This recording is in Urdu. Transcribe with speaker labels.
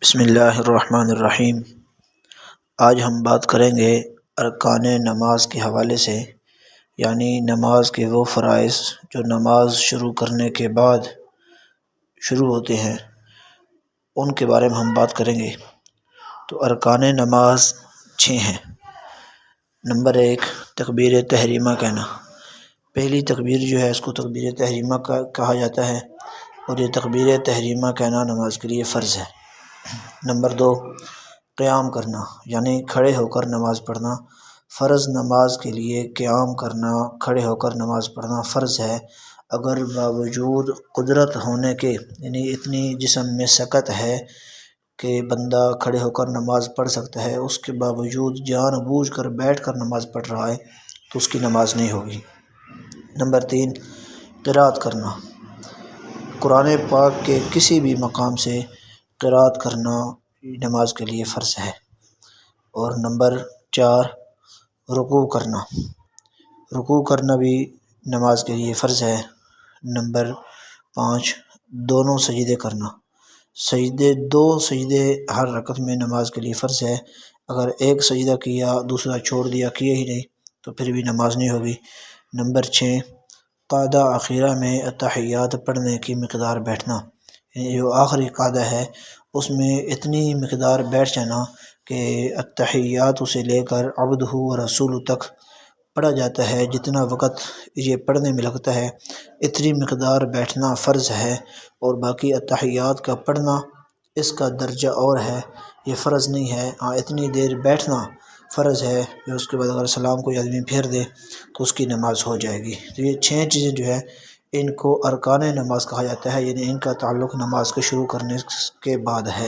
Speaker 1: بسم اللہ الرحمن الرحیم۔ آج ہم بات کریں گے ارکان نماز کے حوالے سے، یعنی نماز کے وہ فرائض جو نماز شروع کرنے کے بعد شروع ہوتے ہیں، ان کے بارے میں ہم بات کریں گے۔ تو ارکان نماز 6 ہیں۔ نمبر 1، تکبیر تحریمہ کہنا۔ پہلی تکبیر جو ہے اس کو تکبیر تحریمہ کہا جاتا ہے، اور یہ تکبیر تحریمہ کہنا نماز کے لیے فرض ہے۔ نمبر 2، قیام کرنا، یعنی کھڑے ہو کر نماز پڑھنا۔ فرض نماز کے لیے قیام کرنا، کھڑے ہو کر نماز پڑھنا فرض ہے۔ اگر باوجود قدرت ہونے کے، یعنی اتنی جسم میں سکت ہے کہ بندہ کھڑے ہو کر نماز پڑھ سکتا ہے، اس کے باوجود جان بوجھ کر بیٹھ کر نماز پڑھ رہا ہے تو اس کی نماز نہیں ہوگی۔ نمبر 3، قرأت کرنا۔ قرآن پاک کے کسی بھی مقام سے قرأت کرنا نماز کے لیے فرض ہے۔ اور نمبر 4، رکوع کرنا۔ رکوع کرنا بھی نماز کے لیے فرض ہے۔ نمبر 5، دونوں سجدے کرنا۔ دو سجدے ہر رکعت میں نماز کے لیے فرض ہے۔ اگر ایک سجدہ کیا دوسرا چھوڑ دیا، کیے ہی نہیں، تو پھر بھی نماز نہیں ہوگی۔ نمبر 6، قعدہ اخیرہ میں اتحیات پڑھنے کی مقدار بیٹھنا، یعنی جو آخری قعدہ ہے اس میں اتنی مقدار بیٹھ جانا کہ اتحیات سے لے کر عبدہ و رسولہ تک پڑھا جاتا ہے، جتنا وقت یہ پڑھنے میں لگتا ہے اتنی مقدار بیٹھنا فرض ہے۔ اور باقی اتحیات کا پڑھنا اس کا درجہ اور ہے، یہ فرض نہیں ہے۔ ہاں، اتنی دیر بیٹھنا فرض ہے، پھر اس کے بعد اگر سلام کوئی آدمی پھیر دے تو اس کی نماز ہو جائے گی۔ تو یہ 6 چیزیں جو ہے ان کو ارکان نماز کہا جاتا ہے، یعنی ان کا تعلق نماز کے شروع کرنے کے بعد ہے۔